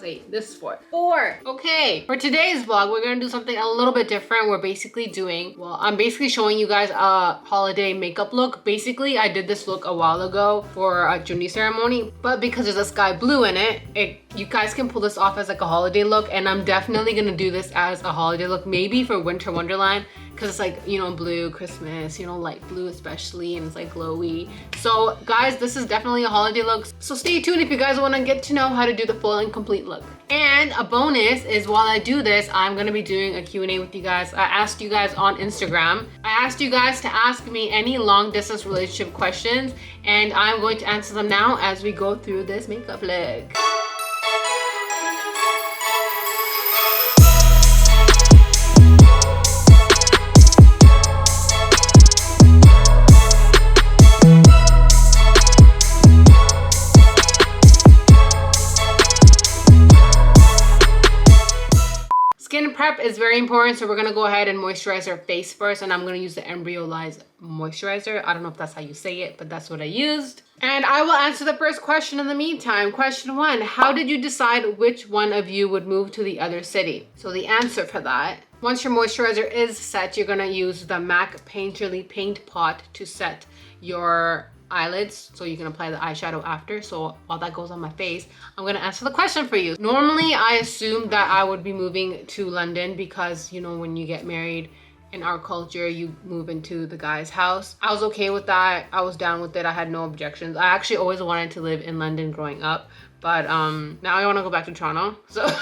That's 8. This is 4. 4. Okay. For today's vlog, we're gonna do something a little bit different. We're basically doing, well, I'm basically showing you guys a holiday makeup look. Basically, I did this look a while ago for a Jundi ceremony, but because there's a sky blue in it, you guys can pull this off as like a holiday look, and I'm definitely gonna do this as a holiday look, maybe for Winter Wonderland, because it's like, you know, blue, Christmas, you know, light blue especially, and it's like glowy. So guys, this is definitely a holiday look, so stay tuned if you guys want to get to know how to do the full and complete look. And a bonus is, while I do this, I'm gonna be doing a Q&A with you guys. I asked you guys on Instagram, I asked you guys to ask me any long distance relationship questions, and I'm going to answer them now as we go through this makeup look. Skin prep is very important, so we're gonna go ahead and moisturize our face first, and I'm gonna use the Embryolize moisturizer. I don't know if that's how you say it, but that's what I used. And I will answer the first question in the meantime. Question 1, how did you decide which one of you would move to the other city? So the answer for that, once your moisturizer is set, you're gonna use the MAC Painterly Paint Pot to set your eyelids, so you can apply the eyeshadow after. So while that goes on my face, I'm gonna answer the question for you. Normally, I assumed that I would be moving to London because, you know, when you get married in our culture, you move into the guy's house. I was okay with that. I was down with it. I had no objections. I actually always wanted to live in London growing up, but now I want to go back to Toronto. So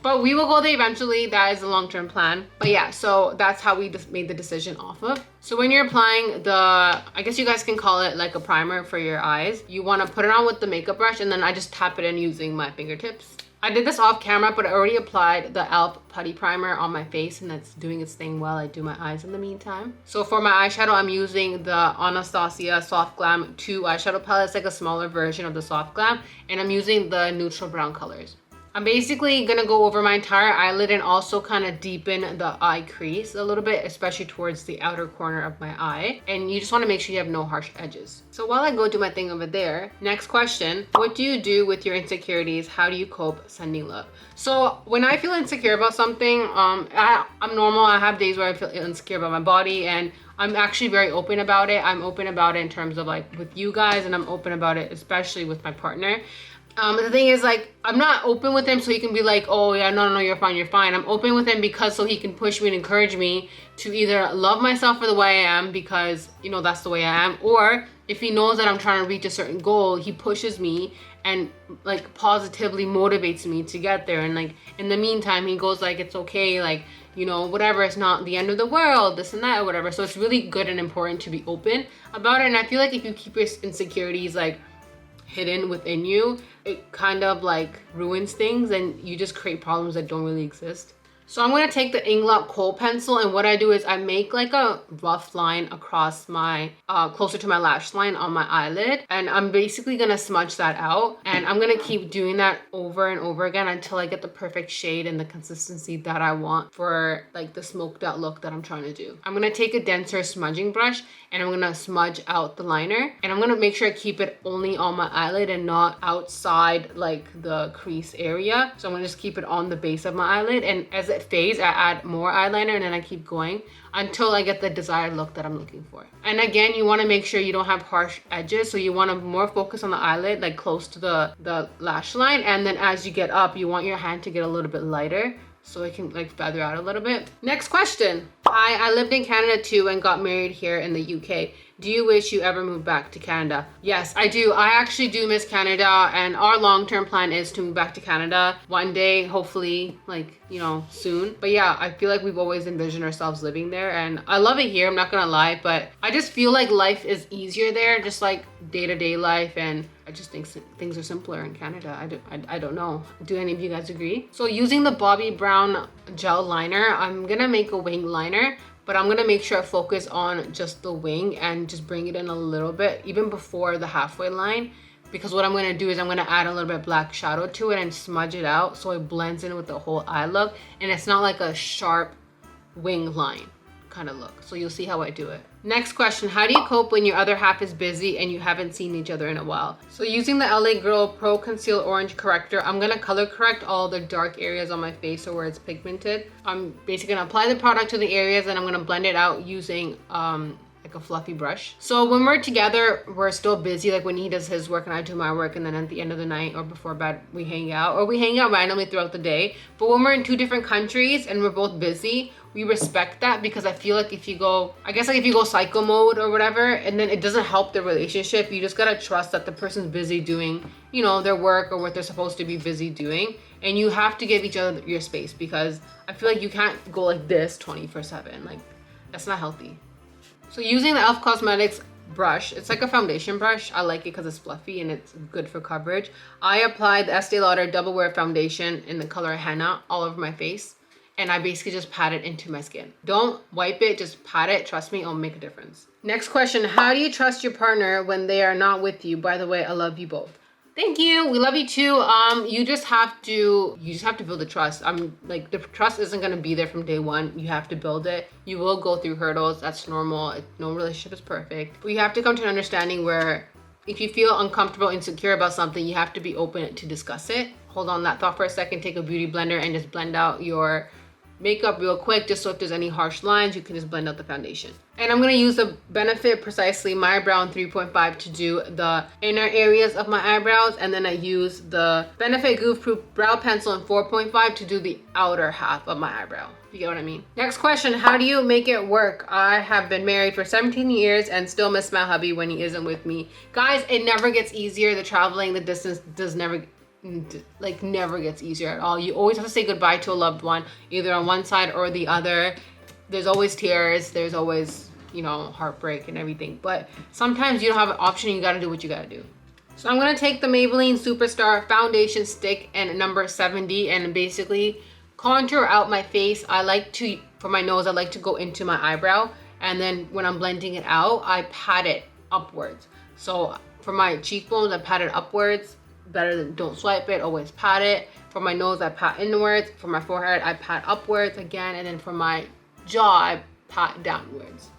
but we will go there eventually. That is the long-term plan. But yeah, so that's how we just made the decision off of. So when you're applying the, I guess you guys can call it like a primer for your eyes, you want to put it on with the makeup brush, and then I just tap it in using my fingertips. I did this off camera, but I already applied the e.l.f. putty primer on my face, and that's doing its thing while I do my eyes in the meantime. So for my eyeshadow, I'm using the Anastasia Soft Glam 2 eyeshadow palette. It's like a smaller version of the Soft Glam, and I'm using the neutral brown colors. I'm basically gonna go over my entire eyelid and also kind of deepen the eye crease a little bit, especially towards the outer corner of my eye. And you just want to make sure you have no harsh edges. So while I go do my thing over there, next question, what do you do with your insecurities? How do you cope sending love? So when I feel insecure about something, I'm normal. I have days where I feel insecure about my body, and I'm actually very open about it. I'm open about it in terms of like with you guys, and I'm open about it especially with my partner. The thing is, like, I'm not open with him so he can be like, oh yeah, no, you're fine, you're fine. I'm open with him because so he can push me and encourage me to either love myself for the way I am, because, you know, that's the way I am, or if he knows that I'm trying to reach a certain goal, he pushes me and like positively motivates me to get there. And like in the meantime, he goes like, it's okay, like, you know, whatever, it's not the end of the world, this and that, or whatever. So it's really good and important to be open about it. And I feel like if you keep your insecurities like hidden within you, it kind of like ruins things, and you just create problems that don't really exist. So I'm going to take the Inglot Kohl pencil, and what I do is I make like a rough line across my, closer to my lash line on my eyelid. And I'm basically going to smudge that out. And I'm going to keep doing that over and over again until I get the perfect shade and the consistency that I want for like the smoked out look that I'm trying to do. I'm going to take a denser smudging brush, and I'm going to smudge out the liner. And I'm going to make sure I keep it only on my eyelid and not outside like the crease area. So I'm going to just keep it on the base of my eyelid. And as it fades, I add more eyeliner, and then I keep going until I get the desired look that I'm looking for. And again, you want to make sure you don't have harsh edges, so you want to more focus on the eyelid, like close to the lash line. And then as you get up, you want your hand to get a little bit lighter so it can like feather out a little bit. Next question. I lived in Canada too and got married here in the UK. Do you wish you ever moved back to Canada? Yes, I do. I actually do miss Canada, and our long-term plan is to move back to Canada one day, hopefully, like, you know, soon. But yeah, I feel like we've always envisioned ourselves living there, and I love it here, I'm not gonna lie, but I just feel like life is easier there, just like day-to-day life, and I just think things are simpler in Canada. I don't know. Do any of you guys agree? So using the Bobbi Brown gel liner, I'm gonna make a wing liner, but I'm gonna make sure I focus on just the wing and just bring it in a little bit, even before the halfway line, because what I'm gonna do is I'm gonna add a little bit of black shadow to it and smudge it out so it blends in with the whole eye look, and it's not like a sharp wing line kind of look. So you'll see how I do it. Next question, how do you cope when your other half is busy and you haven't seen each other in a while? So using the LA Girl Pro Conceal Orange Corrector, I'm gonna color correct all the dark areas on my face or where it's pigmented. I'm basically gonna apply the product to the areas and I'm gonna blend it out using like a fluffy brush. So when we're together, we're still busy, like when he does his work and I do my work, and then at the end of the night or before bed, we hang out, or we hang out randomly throughout the day. But when we're in 2 different countries and we're both busy, we respect that, because I feel like if you go, I guess like if you go psycho mode or whatever, and then it doesn't help the relationship, you just gotta trust that the person's busy doing, you know, their work or what they're supposed to be busy doing. And you have to give each other your space, because I feel like you can't go like this 24/7. Like, that's not healthy. So using the e.l.f. Cosmetics brush, it's like a foundation brush. I like it because it's fluffy and it's good for coverage. I applied the Estee Lauder Double Wear Foundation in the color Henna all over my face. And I basically just pat it into my skin. Don't wipe it, just pat it. Trust me, it'll make a difference. Next question, how do you trust your partner when they are not with you? By the way, I love you both. Thank you, we love you too. You just have to build the trust. Like, the trust isn't gonna be there from day one. You have to build it. You will go through hurdles, that's normal. No relationship is perfect. But you have to come to an understanding where if you feel uncomfortable, insecure about something, you have to be open to discuss it. Hold on that thought for a second, take a beauty blender and just blend out your makeup real quick, just so if there's any harsh lines, you can just blend out the foundation. And I'm gonna use the Benefit Precisely My Brow in 3.5 to do the inner areas of my eyebrows, and then I use the Benefit Goof Proof Brow Pencil in 4.5 to do the outer half of my eyebrow. You get what I mean? Next question, how do you make it work? I have been married for 17 years and still miss my hubby when he isn't with me. Guys, it never gets easier. The traveling, the distance never gets easier at all. You always have to say goodbye to a loved one, either on one side or the other. There's always tears, there's always, you know, heartbreak and everything, but sometimes you don't have an option. You got to do what you got to do. So I'm going to take the Maybelline Superstar foundation stick and number 70 and basically contour out my face. I like to, for my nose, I like to go into my eyebrow, and then when I'm blending it out, I pat it upwards. So for my cheekbones, I pat it upwards. Better than don't swipe it, always pat it. For my nose, I pat inwards. For my forehead, I pat upwards again. And then for my jaw, I pat downwards.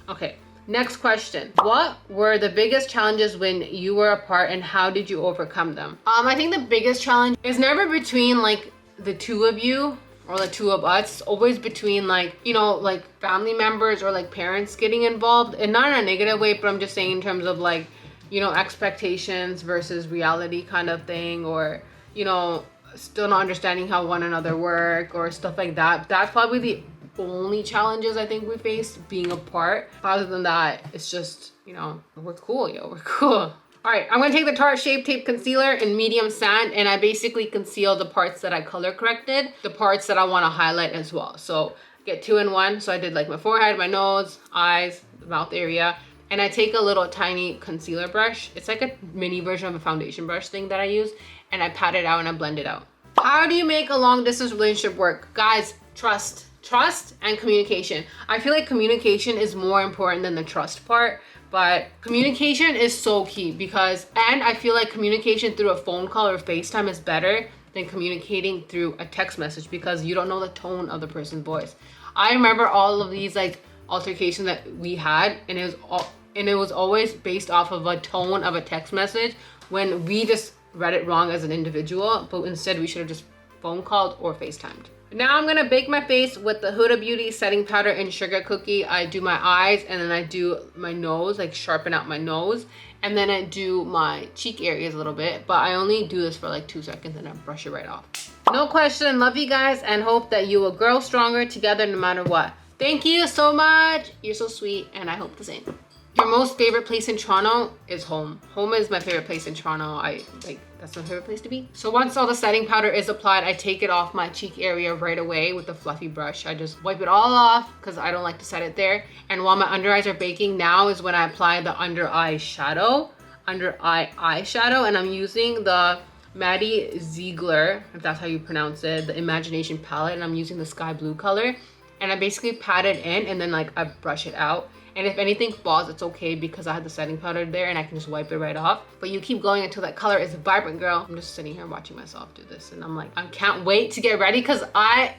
Okay, next question. What were the biggest challenges when you were apart and how did you overcome them? I think the biggest challenge is never between like the two of you or the two of us. It's always between like, you know, like family members or like parents getting involved. And not in a negative way, but I'm just saying in terms of like, you know, expectations versus reality kind of thing, or, you know, still not understanding how one another work or stuff like that. That's probably the only challenges I think we face being apart. Other than that, it's just, you know, we're cool, yo, we're cool. All right, I'm gonna take the Tarte Shape Tape Concealer in medium sand, and I basically conceal the parts that I color corrected, the parts that I wanna highlight as well. So get 2 in 1. So I did like my forehead, my nose, eyes, the mouth area. And I take a little tiny concealer brush. It's like a mini version of a foundation brush thing that I use. And I pat it out and I blend it out. How do you make a long distance relationship work? Guys, trust and communication. I feel like communication is more important than the trust part. But communication is so key because, and I feel like communication through a phone call or FaceTime is better than communicating through a text message, because you don't know the tone of the person's voice. I remember all of these like altercations that we had, and it was always based off of a tone of a text message when we just read it wrong as an individual, but instead we should have just phone called or FaceTimed. Now I'm gonna bake my face with the Huda Beauty setting powder and sugar cookie. I do my eyes and then I do my nose, like sharpen out my nose, and then I do my cheek areas a little bit, but I only do this for like 2 seconds and I brush it right off. No question, love you guys and hope that you will grow stronger together no matter what. Thank you so much. You're so sweet and I hope the same. Your most favorite place in Toronto is home. Home is my favorite place in Toronto. That's my favorite place to be. So once all the setting powder is applied, I take it off my cheek area right away with the fluffy brush. I just wipe it all off because I don't like to set it there. And while my under eyes are baking, now is when I apply the under eye eyeshadow, and I'm using the Maddie Ziegler, if that's how you pronounce it, the Imagination palette, and I'm using the sky blue color. And I basically pat it in and then like I brush it out. And if anything falls, it's okay because I had the setting powder there and I can just wipe it right off. But you keep going until that color is vibrant, girl. I'm just sitting here watching myself do this and I'm like, I can't wait to get ready because I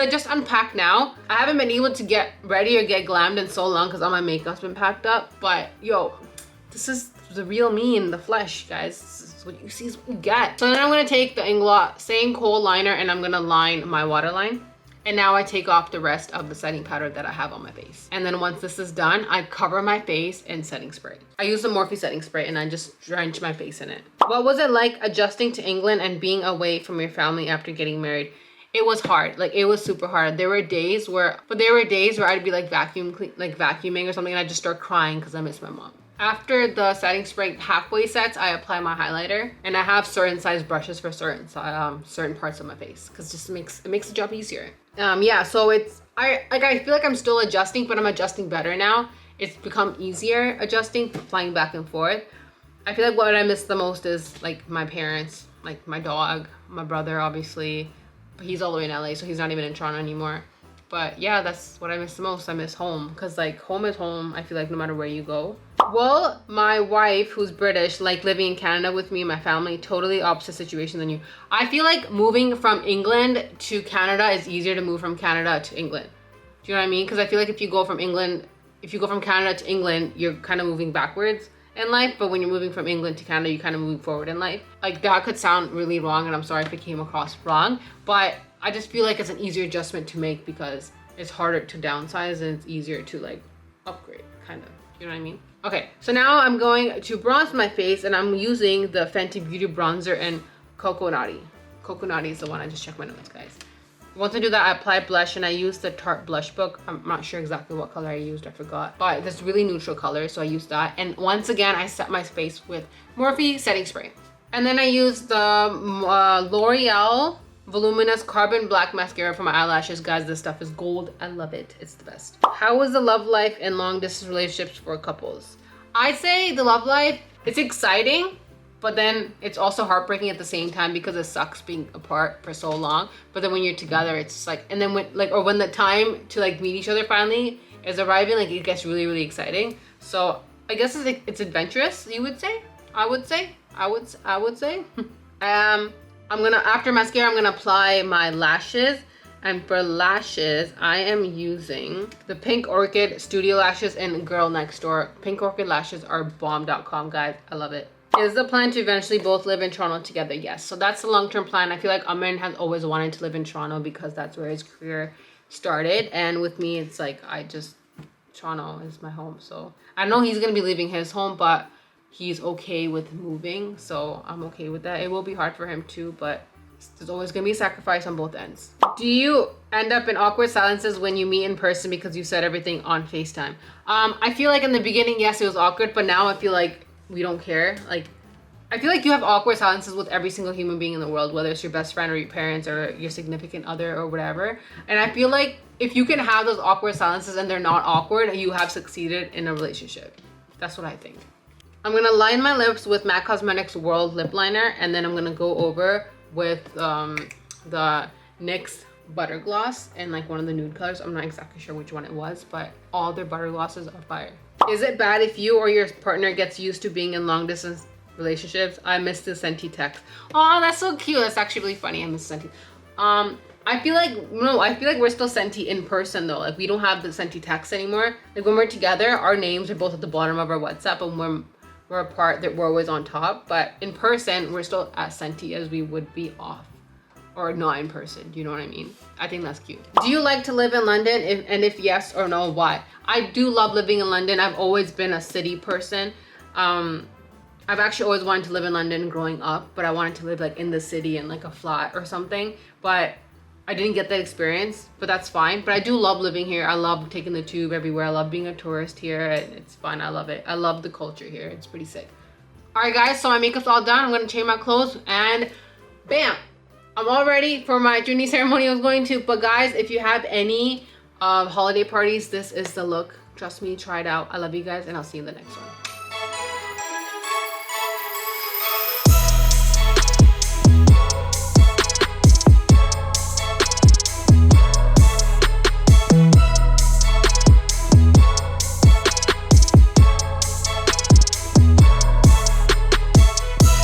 just unpacked now. I haven't been able to get ready or get glammed in so long because all my makeup's been packed up. But yo, this is the real me in the flesh, guys. This is what you see is what you get. So then I'm gonna take the Inglot same kohl liner and I'm gonna line my waterline. And now I take off the rest of the setting powder that I have on my face. And then once this is done, I cover my face in setting spray. I use the Morphe setting spray and I just drench my face in it. What was it like adjusting to England and being away from your family after getting married? It was hard. Like, it was super hard. There were days where I'd be like vacuuming or something and I'd just start crying because I miss my mom. After the setting spray halfway sets, I apply my highlighter, and I have certain size brushes for certain parts of my face because it makes the job easier. Yeah, so I feel like I'm still adjusting, but I'm adjusting better now. It's become easier adjusting, flying back and forth. I feel like what I miss the most is like my parents, like my dog, my brother, obviously, but he's all the way in LA, so he's not even in Toronto anymore. But yeah, that's what I miss the most. I miss home because like home is home. I feel like no matter where you go. Well, my wife, who's British, like living in Canada with me and my family, totally opposite situation than you. I feel like moving from England to Canada is easier to move from Canada to England. Do you know what I mean? Because I feel like if you go from Canada to England, you're kind of moving backwards in life. But when you're moving from England to Canada, you kind of move forward in life. Like that could sound really wrong, and I'm sorry if it came across wrong, but I just feel like it's an easier adjustment to make because it's harder to downsize and it's easier to like upgrade, kind of. You know what I mean? Okay, so now I'm going to bronze my face and I'm using the Fenty Beauty bronzer in Coco Naughty. Coco Naughty is the one. I just checked my notes, guys. Once I do that, I apply blush and I use the Tarte blush book. I'm not sure exactly what color I used, I forgot. But this really neutral color, so I used that. And once again, I set my face with Morphe setting spray. And then I used the L'Oreal Voluminous Carbon Black Mascara for my eyelashes. Guys, this stuff is gold. I love it. It's the best. How is the love life in long distance relationships for couples? I'd say the love life, it's exciting, but then it's also heartbreaking at the same time because it sucks being apart for so long. But then when you're together, it's like, and then when the time to like meet each other finally is arriving, like it gets really, really exciting. So I guess it's adventurous, you would say. I would say. After mascara, I'm gonna apply my lashes. And for lashes, I am using the Pink Orchid Studio Lashes in Girl Next Door. Pink Orchid lashes are bomb.com, guys. I love it. Is the plan to eventually both live in Toronto together? Yes. So that's the long-term plan. I feel like Amin has always wanted to live in Toronto because that's where his career started. And with me, it's like, Toronto is my home. So I know he's gonna be leaving his home, but he's okay with moving. So I'm okay with that. It will be hard for him too, but there's always gonna be a sacrifice on both ends. Do you end up in awkward silences when you meet in person because you said everything on FaceTime? I feel like in the beginning, yes, it was awkward, but now I feel like we don't care. Like, I feel like you have awkward silences with every single human being in the world, whether it's your best friend or your parents or your significant other or whatever. And I feel like if you can have those awkward silences and they're not awkward, you have succeeded in a relationship. That's what I think. I'm gonna line my lips with MAC Cosmetics Whirl lip liner, and then I'm gonna go over with the NYX butter gloss in like one of the nude colors. I'm not exactly sure which one it was, but all their butter glosses are fire. Is it bad if you or your partner gets used to being in long distance relationships? I miss the senti text. Oh, that's so cute. That's actually really funny. I miss senti. I feel like we're still senti in person though. Like we don't have the senti text anymore. Like when we're together, our names are both at the bottom of our WhatsApp, and when we're apart, that we're always on top. But in person, we're still as senti as we would be off or not in person. Do you know what I mean? I think that's cute. Do you like to live in London? If yes or no, why? I do love living in London. I've always been a city person. I've actually always wanted to live in London growing up, but I wanted to live like in the city in like a flat or something. But I didn't get that experience, but that's fine. But I do love living here. I love taking the tube everywhere. I love being a tourist here. It's fun. I love it. I love the culture here. It's pretty sick. All right, guys. So my makeup's all done. I'm going to change my clothes and bam. I'm all ready for my Junie ceremony I was going to. But guys, if you have any holiday parties, this is the look. Trust me, try it out. I love you guys, and I'll see you in the next one.